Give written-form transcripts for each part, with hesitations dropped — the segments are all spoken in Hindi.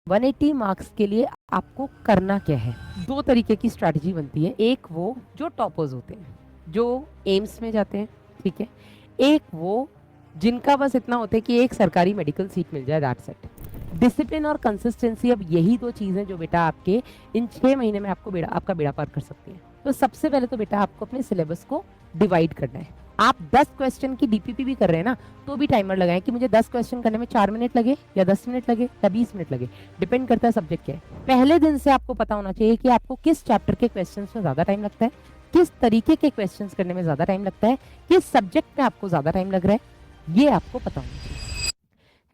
180 मार्क्स के लिए आपको करना क्या है? दो तरीके की स्ट्रैटेजी बनती है। एक वो जो टॉपर्स होते हैं, जो एम्स में जाते हैं, ठीक है। एक वो जिनका बस इतना होता है कि एक सरकारी मेडिकल सीट मिल जाए, दैट्स इट। डिसिप्लिन और कंसिस्टेंसी, अब यही दो चीजें जो बेटा आपके इन 6 महीने में आपका बेड़ा पार कर सकती है। तो सबसे पहले तो बेटा आपको अपने सिलेबस को डिवाइड करना है। आप 10 क्वेश्चन की डीपीपी भी कर रहे हैं ना, तो भी टाइमर लगाएं कि मुझे 10 क्वेश्चन करने में 4 मिनट लगे या 10 मिनट लगे या 20 मिनट लगे, डिपेंड करता है सब्जेक्ट क्या है। पहले दिन से आपको पता होना चाहिए कि आपको किस चैप्टर के क्वेश्चंस में ज्यादा टाइम लगता है, किस तरीके के क्वेश्चंस करने में ज्यादा टाइम लगता है, किस सब्जेक्ट में आपको ज्यादा टाइम लग रहा है, ये आपको पता होना चाहिए।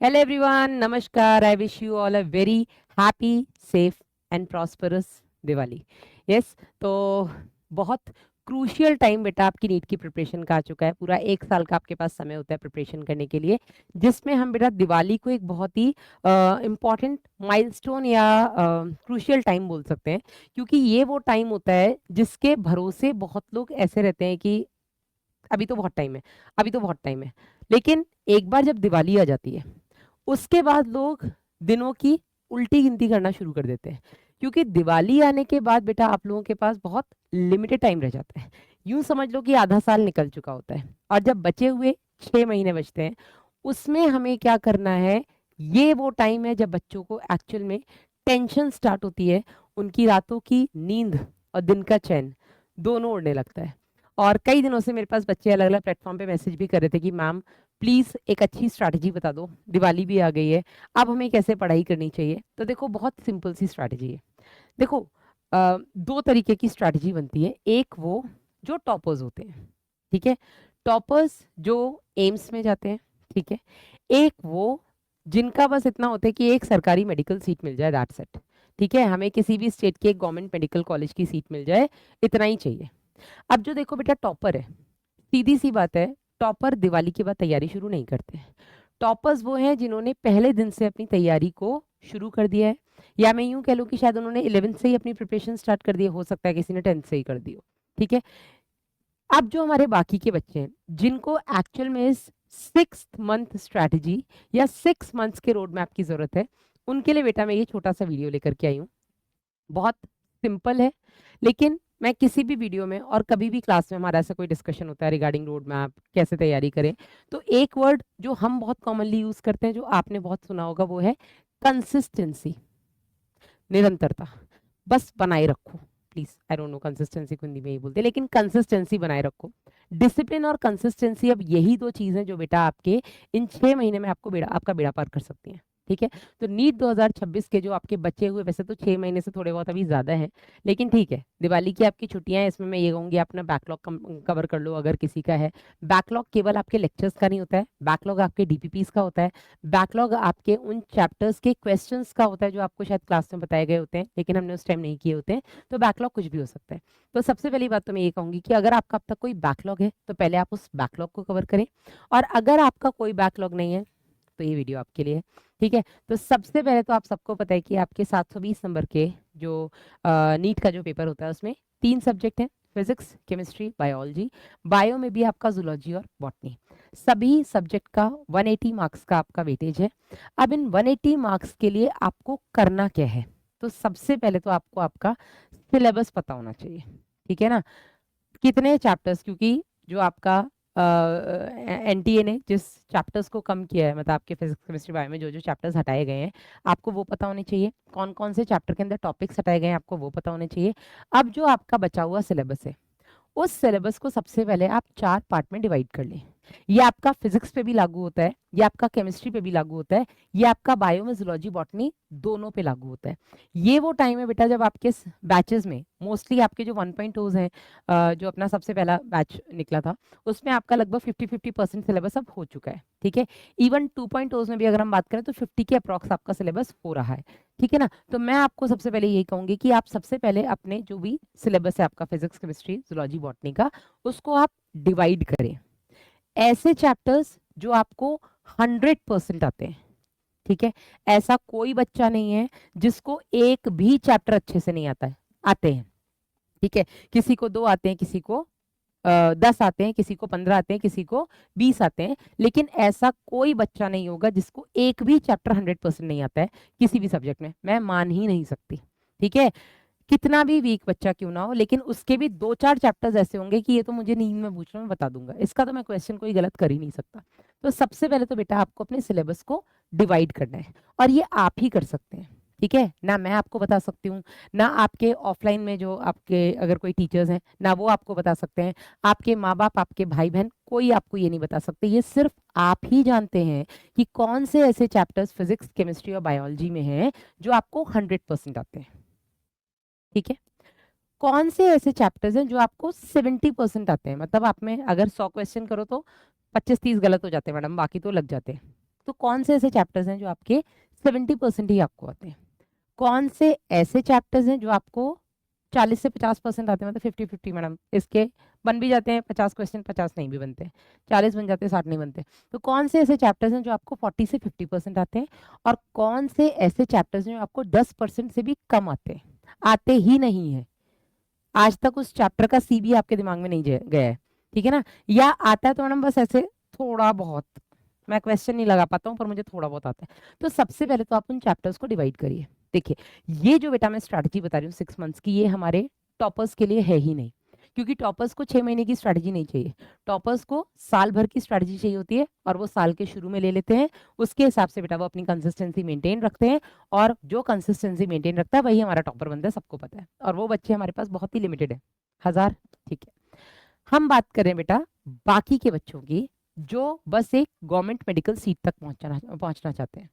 हेलो एवरीवन, नमस्कार। I wish you all a very happy, safe and prosperous Diwali. Yes, तो बहुत क्रूशियल टाइम बेटा आपकी नीट की प्रिपरेशन का आ चुका है। पूरा 1 साल का आपके पास समय होता है प्रिपरेशन करने के लिए, जिसमें हम बेटा दिवाली को एक बहुत ही इम्पॉर्टेंट माइलस्टोन या क्रूशियल टाइम बोल सकते हैं, क्योंकि ये वो टाइम होता है जिसके भरोसे बहुत लोग ऐसे रहते हैं कि अभी तो बहुत टाइम है, अभी तो बहुत टाइम है। लेकिन एक बार जब दिवाली आ जाती है, उसके बाद लोग दिनों की उल्टी गिनती करना शुरू कर देते हैं, क्योंकि दिवाली आने के बाद बेटा आप लोगों के पास बहुत लिमिटेड टाइम रह जाता है। यूं समझ लो कि आधा साल निकल चुका होता है, और जब बचे हुए 6 महीने बचते हैं, उसमें हमें क्या करना है? ये वो टाइम है जब बच्चों को एक्चुअल में टेंशन स्टार्ट होती है। उनकी रातों की नींद और दिन का चैन दोनों उड़ने लगता है। और कई दिनों से मेरे पास बच्चे अलग अलग प्लेटफॉर्म पे मैसेज भी कर रहे थे कि मैम प्लीज एक अच्छी स्ट्रैटेजी बता दो, दिवाली भी आ गई है, अब हमें कैसे पढ़ाई करनी चाहिए। तो देखो, बहुत सिंपल सी स्ट्रैटेजी है। देखो, दो तरीके की स्ट्रैटेजी बनती है। एक वो जो टॉपर्स होते हैं, ठीक है, टॉपर्स जो एम्स में जाते हैं, ठीक है। एक वो जिनका बस इतना होता है कि एक सरकारी मेडिकल सीट मिल जाए, दैट्स इट। ठीक है, हमें किसी भी स्टेट के एक गवर्नमेंट मेडिकल कॉलेज की सीट मिल जाए, इतना ही चाहिए। अब जो देखो बेटा टॉपर है, सीधी सी बात है, टॉपर दिवाली के बाद तैयारी शुरू नहीं करते हैं। टॉपर्स वो हैं जिन्होंने पहले दिन से अपनी तैयारी को शुरू कर दिया है, या मैं यूं कह लूं कि शायद उन्होंने 11th से ही अपनी प्रिपरेशन स्टार्ट कर दी है, हो सकता है किसी ने 10th से ही कर दी हो। ठीक है। अब जो हमारे बाकी के बच्चे हैं, जिनको एक्चुअल में इस 6th मंथ स्ट्रैटेजी या 6 मंथ्स के रोड मैप की जरूरत है, उनके लिए बेटा मैं ये छोटा सा वीडियो लेकर के आई हूँ। बहुत सिंपल है, लेकिन मैं किसी भी वीडियो में और कभी भी क्लास में हमारा ऐसा कोई डिस्कशन होता है रिगार्डिंग रोड मैप कैसे तैयारी करें, तो एक वर्ड जो हम बहुत कॉमनली यूज करते हैं, जो आपने बहुत सुना होगा, वो है कंसिस्टेंसी, निरंतरता। बस बनाए रखो please. I don't know consistency को हिंदी में ही बोलते हैं, लेकिन कंसिस्टेंसी बनाए रखो। डिसिप्लिन और कंसिस्टेंसी, अब यही दो चीजें जो बेटा आपके इन 6 महीने में आपका बेड़ा पार कर सकती हैं। ठीक है। तो नीट 2026 के जो आपके बचे हुए, वैसे तो 6 महीने से थोड़े बहुत अभी ज्यादा है, लेकिन ठीक है, दिवाली की आपकी छुट्टियां हैं, इसमें मैं ये कहूंगी अपना बैकलॉग कवर कर लो अगर किसी का है। बैकलॉग केवल आपके लेक्चर्स का नहीं होता है, बैकलॉग आपके डीपीपीस का होता है, बैकलॉग आपके उन चैप्टर्स के क्वेश्चंस का होता है जो आपको शायद क्लास में बताए गए होते हैं, लेकिन हमने उस टाइम नहीं किए होते हैं। तो बैकलॉग कुछ भी हो सकता है। तो सबसे पहली बात तो मैं ये कहूंगी कि अगर आपका अब तक कोई बैकलॉग है, तो पहले आप उस बैकलॉग को कवर करें, और अगर आपका कोई बैकलॉग नहीं है, तो ये वीडियो आपके लिए है। ठीक है। तो सबसे पहले तो आप सबको पता है कि आपके 720 नंबर के जो नीट का जो पेपर होता है, उसमें 3 सब्जेक्ट हैं, फिजिक्स, केमिस्ट्री, बायोलॉजी। बायो में भी आपका जूलॉजी और बॉटनी। सभी सब्जेक्ट का 180 मार्क्स का आपका वेटेज है। अब इन 180 मार्क्स के लिए आपको करना क्या है? तो सबसे पहले तो आपको आपका सिलेबस पता होना चाहिए। ठीक है ना, कितने चैप्टर्स, क्योंकि जो आपका एनटीए ने जिस चैप्टर्स को कम किया है, मतलब आपके फिजिक्स केमिस्ट्री बायो में जो जो चैप्टर्स हटाए गए हैं, आपको वो पता होने चाहिए। कौन कौन से चैप्टर के अंदर टॉपिक्स हटाए गए हैं, आपको वो पता होने चाहिए। अब जो आपका बचा हुआ सिलेबस है, उस सिलेबस को सबसे पहले आप 4 पार्ट में डिवाइड कर लें। ये आपका फिजिक्स पे भी लागू होता है, ये आपका केमिस्ट्री पे भी लागू होता है, ये आपका बायो में जूलॉजी बॉटनी दोनों पे लागू होता है। ये वो टाइम है बेटा जब आपके बैचेस में मोस्टली आपके जो 1.0s हैं, जो अपना सबसे पहला बैच निकला था, उसमें आपका लगभग 50-50% सिलेबस अब हो चुका है। ठीक है। इवन 2.0s में भी अगर हम बात करें तो 50 के अप्रॉक्स आपका सिलेबस हो रहा है। ठीक है ना। तो मैं आपको सबसे पहले यही कहूंगी कि आप सबसे पहले अपने जो भी सिलेबस है आपका फिजिक्स केमिस्ट्री जूलॉजी बॉटनी का, उसको आप डिवाइड करें। ऐसे चैप्टर्स जो आपको 100% आते हैं। ठीक है। ऐसा कोई बच्चा नहीं है जिसको एक भी चैप्टर अच्छे से नहीं आता है, आते हैं। ठीक है। किसी को 2 आते हैं, किसी को 10 आते हैं, किसी को 15 आते हैं, किसी को 20 आते हैं, लेकिन ऐसा कोई बच्चा नहीं होगा जिसको एक भी चैप्टर 100% नहीं आता है किसी भी सब्जेक्ट में, मैं मान ही नहीं सकती। ठीक है, कितना भी वीक बच्चा क्यों ना हो, लेकिन उसके भी 2-4 चैप्टर्स ऐसे होंगे कि ये तो मुझे नींद में पूछ रहा, मैं बता दूंगा, इसका तो मैं क्वेश्चन कोई गलत कर ही नहीं सकता। तो सबसे पहले तो बेटा आपको अपने सिलेबस को डिवाइड करना है, और ये आप ही कर सकते हैं। ठीक है ना, मैं आपको बता सकती हूँ, ना आपके ऑफलाइन में जो आपके अगर कोई टीचर्स हैं ना वो आपको बता सकते हैं, आपके माँ बाप, आपके भाई बहन, कोई आपको ये नहीं बता सकते। ये सिर्फ आप ही जानते हैं कि कौन से ऐसे चैप्टर्स फिजिक्स, केमिस्ट्री और बायोलॉजी में हैं जो आपको 100% आते हैं। ठीक है, कौन से ऐसे चैप्टर्स हैं जो आपको 70% आते हैं, मतलब आप में अगर 100 क्वेश्चन करो तो 25-30 गलत हो जाते हैं मैडम, बाकी तो लग जाते हैं। तो कौन से ऐसे चैप्टर्स हैं जो आपके 70% ही आपको आते हैं? कौन से ऐसे चैप्टर्स हैं जो आपको 40 से 50% आते हैं, मतलब 50-50 मैडम, इसके बन भी जाते हैं 50 क्वेश्चन, 50 नहीं भी बनते, 40 बन जाते हैं, 60 नहीं बनते। तो कौन से ऐसे चैप्टर्स हैं जो आपको 40 से 50% आते हैं, और कौन से ऐसे चैप्टर्स हैं जो आपको 10% से भी कम आते हैं, आते ही नहीं है, आज तक उस चैप्टर का सी भी आपके दिमाग में नहीं गया है। ठीक है ना, या आता है तो मैडम बस ऐसे थोड़ा बहुत, मैं क्वेश्चन नहीं लगा पाता हूँ पर मुझे थोड़ा बहुत आता है। तो सबसे पहले तो आप उन चैप्टर्स को डिवाइड करिए। देखिए, ये जो बेटा मैं स्ट्रैटेजी बता रही हूँ 6 मंथ्स की, ये हमारे टॉपर्स के लिए है ही नहीं, क्योंकि टॉपर्स को 6 महीने की स्ट्रैटेजी नहीं चाहिए, टॉपर्स को साल भर की स्ट्रैटेजी चाहिए होती है, और वो साल के शुरू में ले लेते हैं। उसके हिसाब से बेटा वो अपनी कंसिस्टेंसी मेंटेन रखते हैं, और जो कंसिस्टेंसी मेंटेन रखता है वही हमारा टॉपर बनता है, सबको पता है, और वो बच्चे हमारे पास बहुत ही लिमिटेड है, 1000। ठीक है, हम बात करें बेटा बाकी के बच्चों की जो बस एक गवर्नमेंट मेडिकल सीट तक पहुंचना चाहते हैं।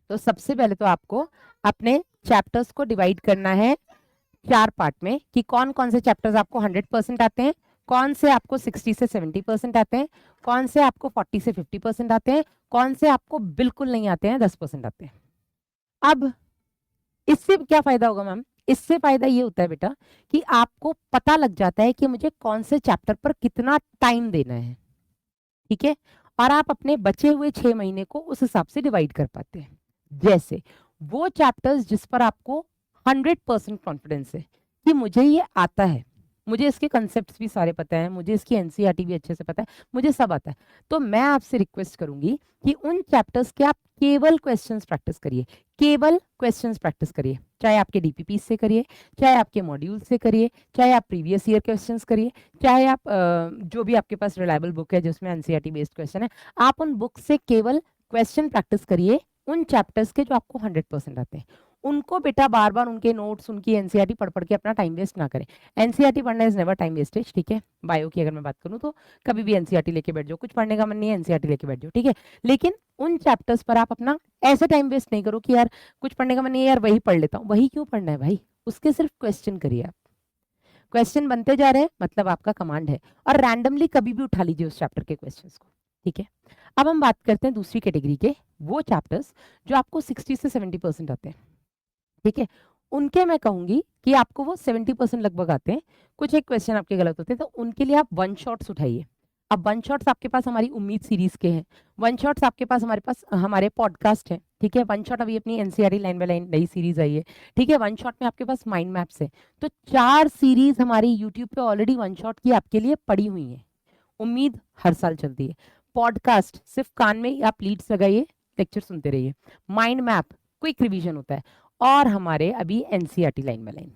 तो सबसे पहले तो आपको अपने चैप्टर्स को डिवाइड करना है 4 पार्ट में, कि कौन कौन से चैप्टर्स आपको 100% आते हैं, कौन से आपको 60 से 70% आते हैं, कौन से आपको 40 से 50% आते हैं, कौन से आपको बिल्कुल नहीं आते हैं, 10% आते हैं। अब इससे क्या फायदा होगा मैम? इससे फायदा ये होता है बेटा कि आपको पता लग जाता है कि मुझे कौन से चैप्टर पर कितना टाइम देना है। ठीक है, और आप अपने बचे हुए 6 महीने को उस हिसाब से डिवाइड कर पाते हैं। जैसे वो चैप्टर्स जिस पर आपको 100% कॉन्फिडेंस है कि मुझे ये आता है, मुझे इसके कंसेप्ट्स भी सारे पता है, मुझे इसकी एनसीईआरटी भी अच्छे से पता है, मुझे सब आता है, तो मैं आपसे रिक्वेस्ट करूंगी कि उन चैप्टर्स के आप केवल क्वेश्चंस प्रैक्टिस करिए, केवल क्वेश्चंस प्रैक्टिस करिए, चाहे आपके डीपीपी से करिए, चाहे आपके मॉड्यूल से करिए, चाहे आप प्रीवियस ईयर क्वेश्चंस करिए, चाहे आप जो भी आपके पास रिलायबल बुक है जिसमें एनसीईआरटी बेस्ड क्वेश्चन है, आप उन बुक से केवल क्वेश्चन प्रैक्टिस करिए उन चैप्टर्स के जो आपको 100% आते हैं। उनको बेटा बार बार उनके नोट्स, उनकी एनसीईआरटी पढ़ पढ़ के अपना टाइम वेस्ट ना करें। एनसीईआरटी पढ़ना इज नेवर टाइम वेस्टेज। ठीक है, बायो की अगर मैं बात करूं तो कभी भी एनसीईआरटी लेके बैठ जाओ, कुछ पढ़ने का मन नहीं है एनसीईआरटी लेके बैठ जाओ। ठीक है, लेकिन उन चैप्टर्स पर आप अपना ऐसे टाइम वेस्ट नहीं करो कि यार कुछ पढ़ने का मन नहीं है, यार वही पढ़ लेता हूँ। वही क्यों पढ़ना है भाई, उसके सिर्फ क्वेश्चन करिए आप, क्वेश्चन बनते जा रहे हैं मतलब आपका कमांड है, और रैंडमली कभी भी उठा लीजिए उस चैप्टर के क्वेश्चंस को। ठीक है, अब हम बात करते हैं दूसरी कैटेगरी के, वो चैप्टर्स जो आपको 60 से 70% आते हैं। ठीक है, उनके मैं कहूंगी कि आपको वो 70% लगभग आते हैं, कुछ एक क्वेश्चन आपके गलत होते हैं, तो उनके लिए आप वन शॉट्स उठाइए। अब वन शॉट्स आपके पास हमारी उम्मीद सीरीज के हैं, वन शॉट्स आपके पास हमारे पास हमारे पॉडकास्ट है। ठीक है, वन शॉट अभी अपनी एनसीईआरटी लाइन बाय लाइन नई सीरीज आई है। ठीक है, वन शॉट में आपके पास माइंड मैप्स है, तो 4 सीरीज हमारी यूट्यूब पे ऑलरेडी वन शॉट की आपके लिए पड़ी हुई है। उम्मीद हर साल चलती है, पॉडकास्ट सिर्फ कान में आप लीड्स लगाइए, लेक्चर सुनते रहिए, माइंड मैप क्विक रिवीजन होता है, और हमारे अभी एनसीईआरटी लाइन बाय लाइन।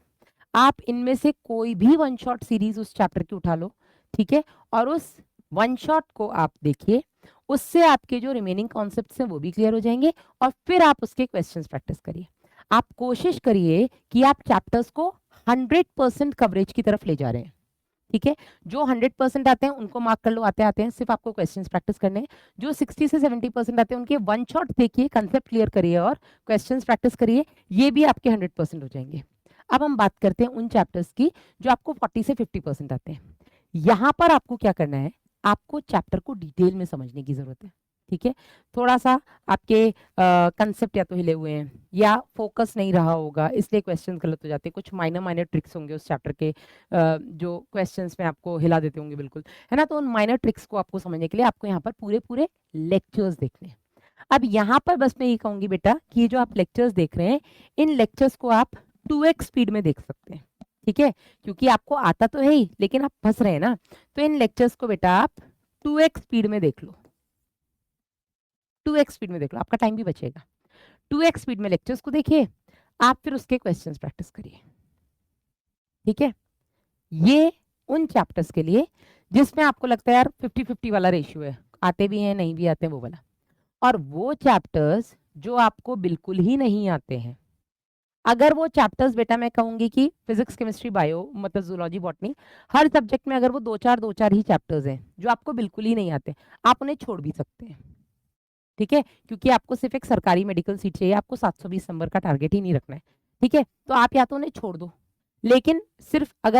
आप इनमें से कोई भी वन शॉट सीरीज उस चैप्टर की उठा लो। ठीक है, और उस वन शॉट को आप देखिए, उससे आपके जो रिमेनिंग कॉन्सेप्ट्स हैं वो भी क्लियर हो जाएंगे, और फिर आप उसके क्वेश्चंस प्रैक्टिस करिए। आप कोशिश करिए कि आप चैप्टर्स को 100% कवरेज की तरफ ले जा रहे हैं। ठीक है, जो 100% आते हैं उनको मार्क कर लो, आते आते हैं, सिर्फ आपको क्वेश्चंस प्रैक्टिस करने हैं। जो 60 से 70% आते हैं उनके वन शॉट देखिए, कंसेप्ट क्लियर करिए और क्वेश्चंस प्रैक्टिस करिए, ये भी आपके 100% हो जाएंगे। अब हम बात करते हैं उन चैप्टर्स की जो आपको 40 से 50% आते हैं। यहां पर आपको क्या करना है, आपको चैप्टर को डिटेल में समझने की जरूरत है। ठीक है, थोड़ा सा आपके कंसेप्ट या तो हिले हुए हैं या फोकस नहीं रहा होगा, इसलिए क्वेश्चन गलत हो जाते हैं, कुछ माइनर माइनर ट्रिक्स होंगे उस चैप्टर के जो क्वेश्चंस में आपको हिला देते होंगे बिल्कुल, है ना। तो उन माइनर ट्रिक्स को आपको समझने के लिए आपको यहाँ पर पूरे पूरे लेक्चर्स देखने हैं। अब यहाँ पर बस मैं ये कहूंगी बेटा कि जो आप लेक्चर्स देख रहे हैं, इन लेक्चर्स को आप 2x स्पीड में देख सकते हैं। ठीक है, क्योंकि आपको आता तो है ही लेकिन आप फंस रहे हैं ना। तो इन लेक्चर्स को बेटा आप 2x स्पीड में देख लो, 2x स्पीड में देख लो, आपका टाइम भी बचेगा। 2x स्पीड में लेक्चर्स को देखिए, आप फिर उसके क्वेश्चंस प्रैक्टिस करिए। ठीक है, ये उन चैप्टर्स के लिए जिसमें आपको लगता है यार 50-50 वाला रेशियो है, आते भी हैं नहीं भी आते हैं वो वाला। और वो चैप्टर्स जो आपको बिल्कुल ही नहीं आते हैं, अगर वो चैप्टर्स बेटा मैं कहूंगी कि फिजिक्स केमिस्ट्री बायो मतलब जूलॉजी बॉटनी, हर सब्जेक्ट में अगर वो दो चार ही चैप्टर्स हैं जो आपको बिल्कुल ही नहीं आते, आप उन्हें छोड़ भी सकते हैं। ठीक है, क्योंकि आपको सिर्फ एक सरकारी मेडिकल सीट चाहिए, आपको 720 नंबर का टारगेट ही नहीं रखना है। ठीक है, तो आप या तो उन्हें छोड़ दो, लेकिन सिर्फ अगर वो